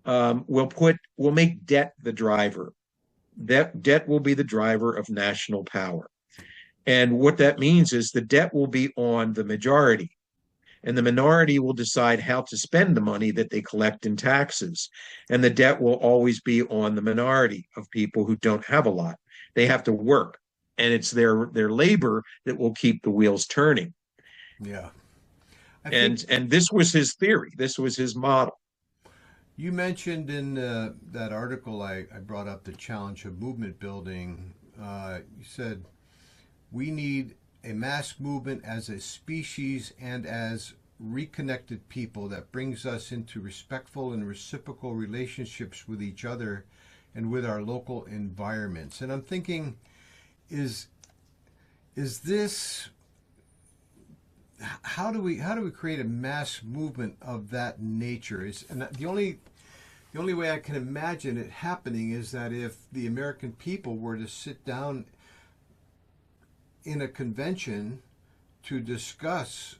we'll make debt the driver. Debt will be the driver of national power. And what that means is the debt will be on the majority, and the minority will decide how to spend the money that they collect in taxes. And the debt will always be on the minority of people who don't have a lot. They have to work, and it's their labor that will keep the wheels turning. Yeah. And this was his theory. This was his model. You mentioned in that article I brought up, the challenge of movement building. You said we need a mass movement as a species and as reconnected people that brings us into respectful and reciprocal relationships with each other and with our local environments. And I'm thinking, is this, how do we create a mass movement of that nature? And the only way I can imagine it happening is that if the American people were to sit down in a convention to discuss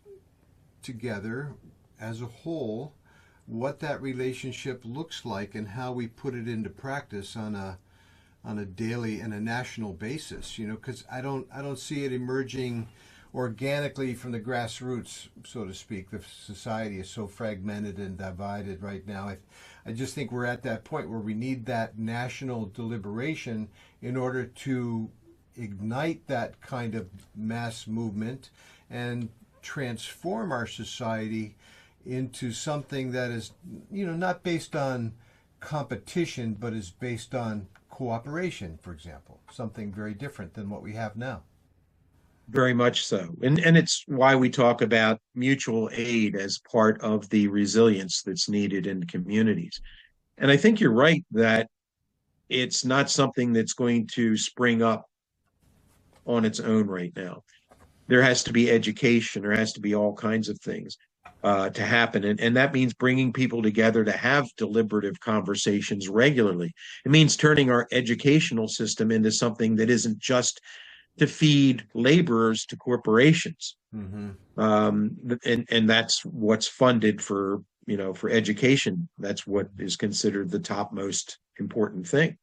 together as a whole what that relationship looks like and how we put it into practice on a daily and a national basis, because I don't see it emerging organically from the grassroots, so to speak. The society is so fragmented and divided right now. I just think we're at that point where we need that national deliberation in order to ignite that kind of mass movement and transform our society into something that is, not based on competition, but is based on cooperation, for example, something very different than what we have now. Very much so. And it's why we talk about mutual aid as part of the resilience that's needed in communities. And I think you're right that it's not something that's going to spring up on its own right now. There has to be education. There has to be all kinds of things to happen. And that means bringing people together to have deliberative conversations regularly. It means turning our educational system into something that isn't just to feed laborers to corporations. And that's what's funded for, for education. That's what is considered the topmost important thing.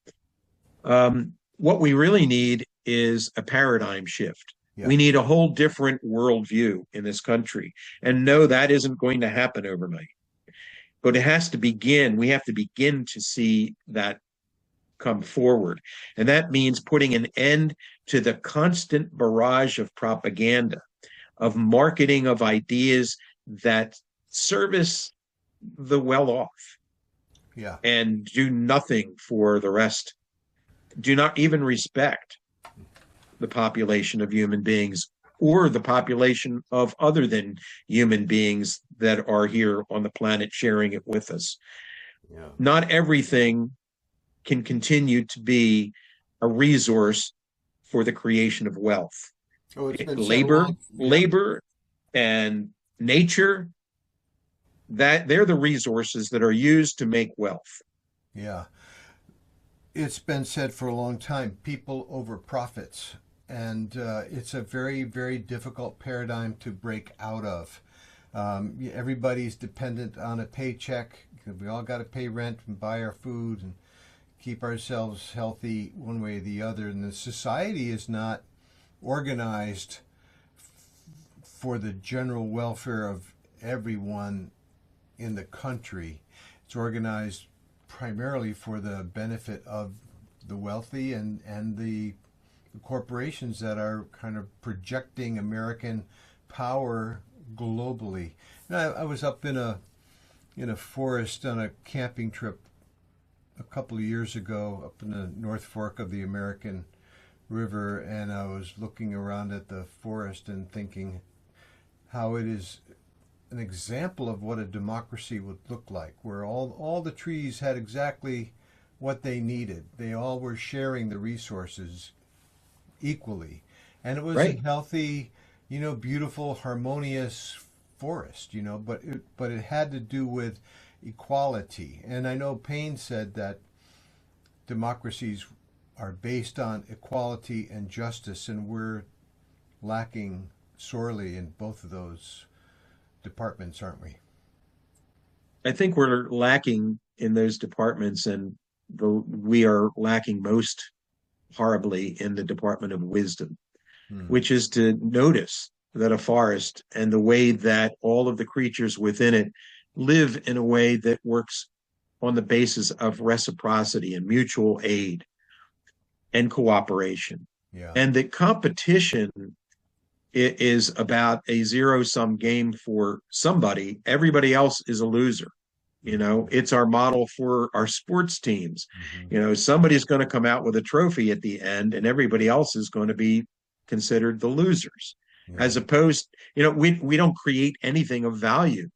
What we really need is a paradigm shift. Yeah. We need a whole different worldview in this country. And no, that isn't going to happen overnight. But it has to begin. We have to begin to see that come forward. And that means putting an end to the constant barrage of propaganda, of marketing of ideas that service the well-off, and do nothing for the rest. Do not even respect the population of human beings or the population of other than human beings that are here on the planet sharing it with us. Yeah. Not everything can continue to be a resource for the creation of wealth. Labor and nature, that they're the resources that are used to make wealth. Yeah. It's been said for a long time, people over profits. And it's a very, very difficult paradigm to break out of. Everybody's dependent on a paycheck. We all got to pay rent and buy our food and keep ourselves healthy one way or the other. And the society is not organized for the general welfare of everyone in the country. It's organized primarily for the benefit of the wealthy and the corporations that are kind of projecting American power globally. And I was up in a forest on a camping trip a couple of years ago up in the North Fork of the American River, and I was looking around at the forest and thinking how it is an example of what a democracy would look like, where all the trees had exactly what they needed. They all were sharing the resources equally, and it was a healthy, beautiful, harmonious forest, but it had to do with equality. And I know Paine said that democracies are based on equality and justice, and we're lacking sorely in both of those departments, aren't we? I think we're lacking in those departments, and we are lacking most horribly in the Department of Wisdom, which is to notice that a forest and the way that all of the creatures within it live in a way that works on the basis of reciprocity and mutual aid and cooperation. Yeah. And that competition is about a zero-sum game for somebody. Everybody else is a loser. It's our model for our sports teams. Somebody's going to come out with a trophy at the end, and everybody else is going to be considered the losers. Yeah. As opposed, we don't create anything of value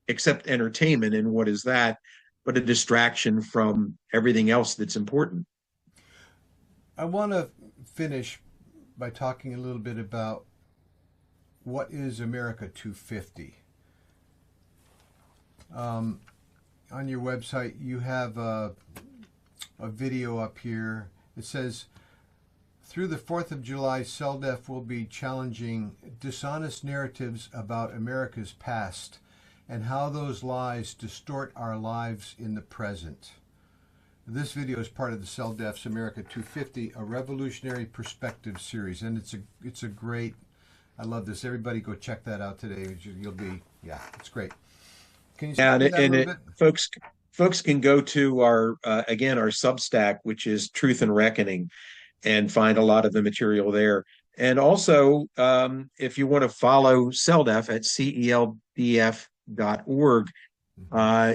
except entertainment. And what is that but a distraction from everything else that's important? I want to finish by talking a little bit about what is America 250. On your website, you have a video up here. It says, through the 4th of July, CELDF will be challenging dishonest narratives about America's past and how those lies distort our lives in the present. This video is part of the CELDF's America 250, a revolutionary perspective series, and it's a great. I love this. Everybody go check that out today. You'll be, it's great. Can you say that a little bit? Folks can go to our Substack, which is Truth and Reckoning, and find a lot of the material there. And also, if you want to follow CELDF at CELDF.org,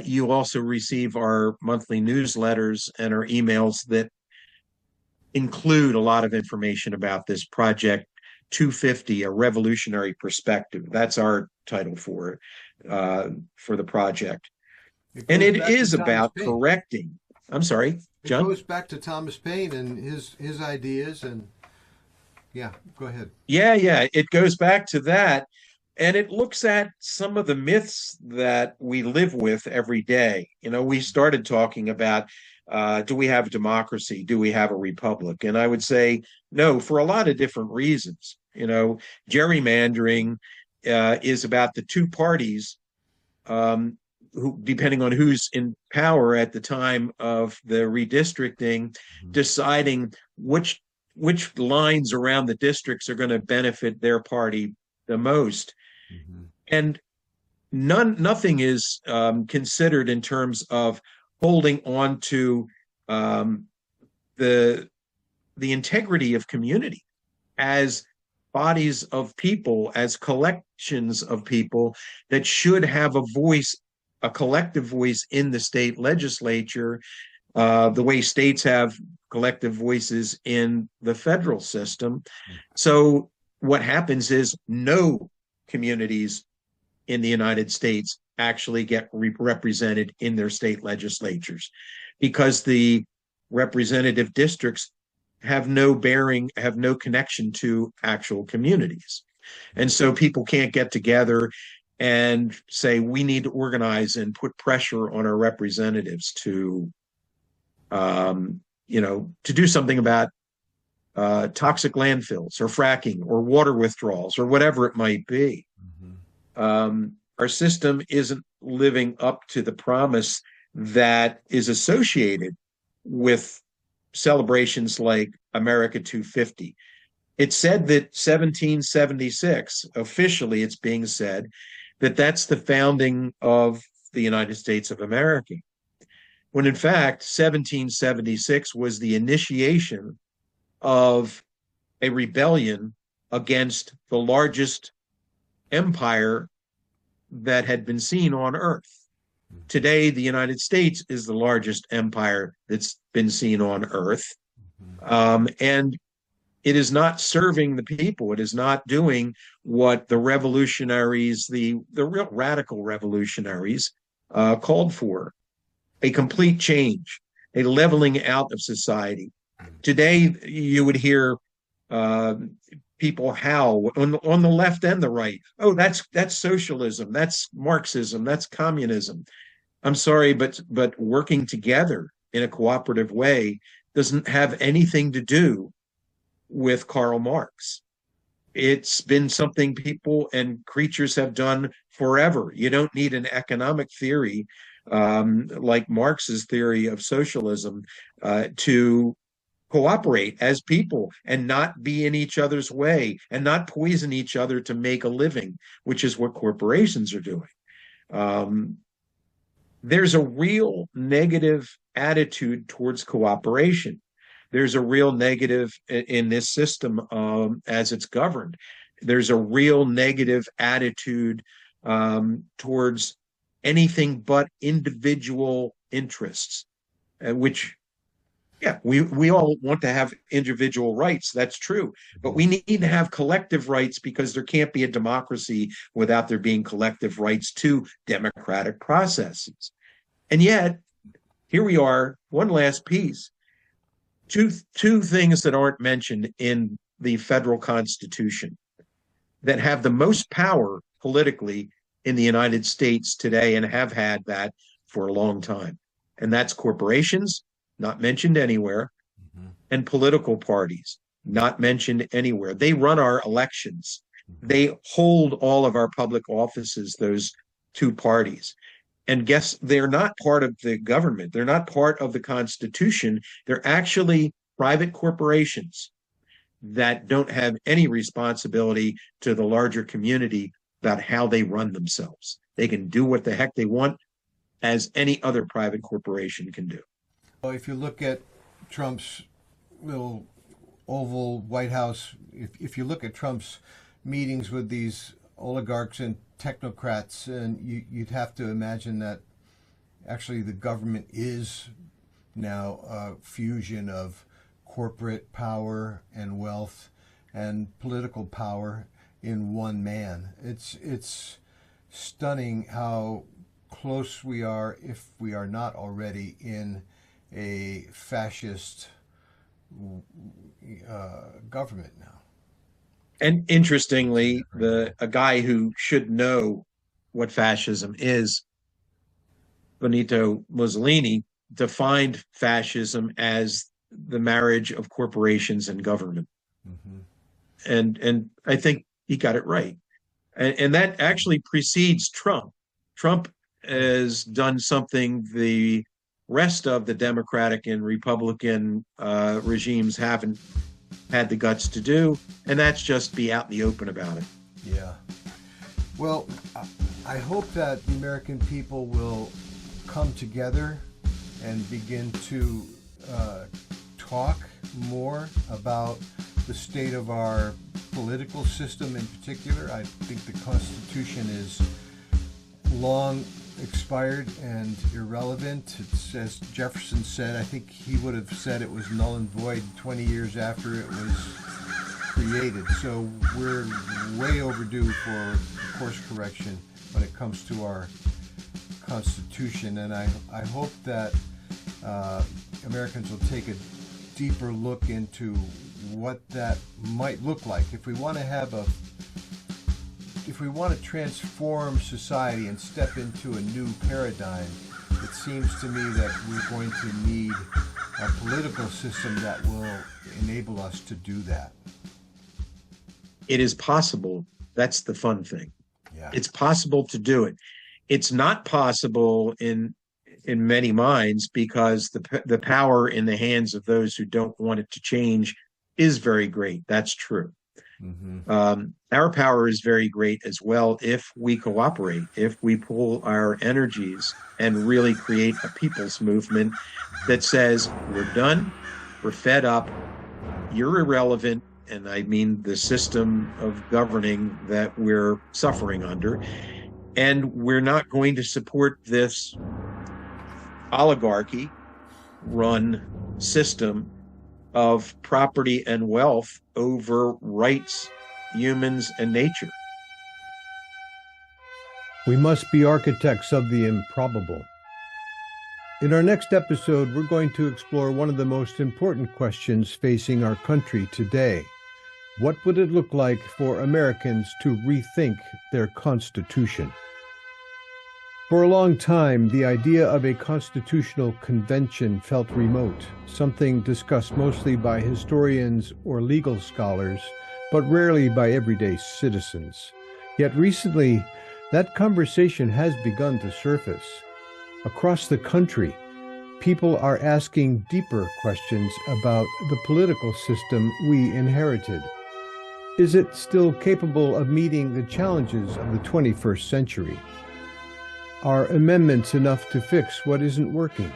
you also receive our monthly newsletters and our emails that include a lot of information about this project 250, a revolutionary perspective. That's our title for the project. And it is about correcting. I'm sorry, John? It goes back to Thomas Paine and his ideas, and Yeah, go ahead. Yeah, it goes back to that. And it looks at some of the myths that we live with every day. You know, we started talking about do we have a democracy? Do we have a republic? And I would say no, for a lot of different reasons. You know, gerrymandering is about the two parties um, who, depending on who's in power at the time of the redistricting, Mhm. deciding which lines around the districts are going to benefit their party the most. Mhm. And nothing is considered in terms of holding on to um, the the integrity of community as bodies of people, as collections of people that should have a voice, a collective voice in the state legislature, the way states have collective voices in the federal system. So what happens is no communities in the United States actually get represented in their state legislatures because the representative districts have no bearing, have no connection to actual communities. And so people can't get together and say, we need to organize and put pressure on our representatives to, to do something about toxic landfills or fracking or water withdrawals or whatever it might be. Mhm. Our system isn't living up to the promise that is associated with celebrations like America 250. It's said that 1776, officially, it's being said that that's the founding of the United States of America. When in fact, 1776 was the initiation of a rebellion against the largest empire that had been seen on Earth. Today, the United States is the largest empire that's been seen on Earth. Mhm. And it is not serving the people. It is not doing what the revolutionaries, the real radical revolutionaries, called for a complete change, a leveling out of society. Today, you would hear uh, people howl on the left and the right. Oh, that's socialism, that's Marxism, that's communism. I'm sorry, but working together in a cooperative way doesn't have anything to do with Karl Marx. It's been something people and creatures have done forever. You don't need an economic theory like Marx's theory of socialism to cooperate as people and not be in each other's way and not poison each other to make a living, which is what corporations are doing. Um, there's a real negative attitude towards cooperation. There's a real negative in this system as it's governed. There's a real negative attitude towards anything but individual interests, which yeah, we all want to have individual rights. That's true. But we need to have collective rights because there can't be a democracy without there being collective rights to democratic processes. And yet, here we are, one last piece. Two things that aren't mentioned in the federal constitution that have the most power politically in the United States today and have had that for a long time. And that's corporations, not mentioned anywhere, Mhm. and political parties, not mentioned anywhere. They run our elections. Mhm. They hold all of our public offices, those two parties. And guess they're not part of the government. They're not part of the Constitution. They're actually private corporations that don't have any responsibility to the larger community about how they run themselves. They can do what the heck they want, as any other private corporation can do. Well, if you look at Trump's little Oval White House, if you look at Trump's meetings with these oligarchs and technocrats, and you'd have to imagine that actually the government is now a fusion of corporate power and wealth and political power in one man. It's stunning how close we are, if we are not already, in a fascist government now. And interestingly, a guy who should know what fascism is, Benito Mussolini, defined fascism as the marriage of corporations and government. Hmm. And I think he got it right. And that actually precedes Trump. Trump has done something the rest of the Democratic and Republican regimes haven't had the guts to do, and that's just be out in the open about it. Yeah. Well, I hope that the American people will come together and begin to talk more about the state of our political system in particular. I think the Constitution is long expired and irrelevant. It's, as Jefferson said, I think he would have said it was null and void 20 years after it was created. So we're way overdue for a course correction when it comes to our Constitution. And I hope that Americans will take a deeper look into what that might look like. If we want to transform society and step into a new paradigm, it seems to me that we're going to need a political system that will enable us to do that. It is possible. That's the fun thing. Yeah. It's possible to do it. It's not possible in many minds because the power in the hands of those who don't want it to change is very great. That's true. Mm-hmm. Our power is very great as well if we cooperate, if we pool our energies and really create a people's movement that says, we're done, we're fed up, you're irrelevant, and I mean the system of governing that we're suffering under, and we're not going to support this oligarchy run system of property and wealth over rights, humans, and nature. We must be architects of the improbable. In our next episode, we're going to explore one of the most important questions facing our country today. What would it look like for Americans to rethink their Constitution? For a long time, the idea of a constitutional convention felt remote, something discussed mostly by historians or legal scholars, but rarely by everyday citizens. Yet recently, that conversation has begun to surface. Across the country, people are asking deeper questions about the political system we inherited. Is it still capable of meeting the challenges of the 21st century? Are amendments enough to fix what isn't working?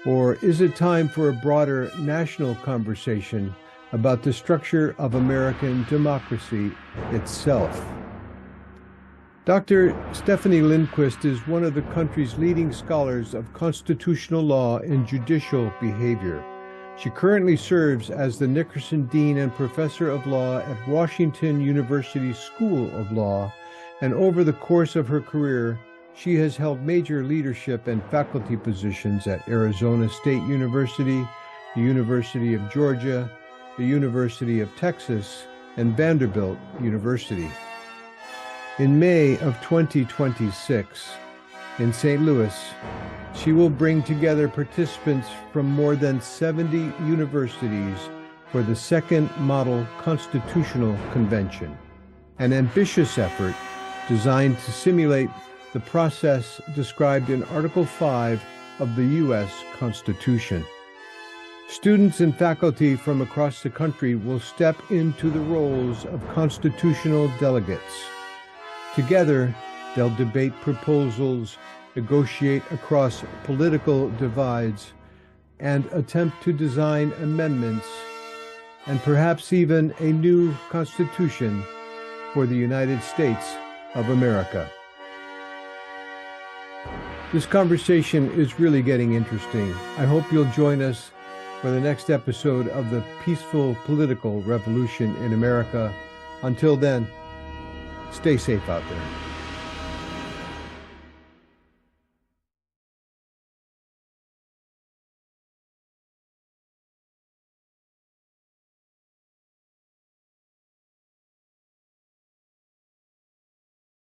Or is it time for a broader national conversation about the structure of American democracy itself? Dr. Stephanie Lindquist is one of the country's leading scholars of constitutional law and judicial behavior. She currently serves as the Nickerson Dean and Professor of Law at Washington University School of Law, and over the course of her career, she has held major leadership and faculty positions at Arizona State University, the University of Georgia, the University of Texas, and Vanderbilt University. In May of 2026, in St. Louis, she will bring together participants from more than 70 universities for the second Model Constitutional Convention, an ambitious effort designed to simulate the process described in Article 5 of the U.S. Constitution. Students and faculty from across the country will step into the roles of constitutional delegates. Together, they'll debate proposals, negotiate across political divides, and attempt to design amendments and perhaps even a new constitution for the United States of America. This conversation is really getting interesting. I hope you'll join us for the next episode of the Peaceful Political Revolution in America. Until then, stay safe out there.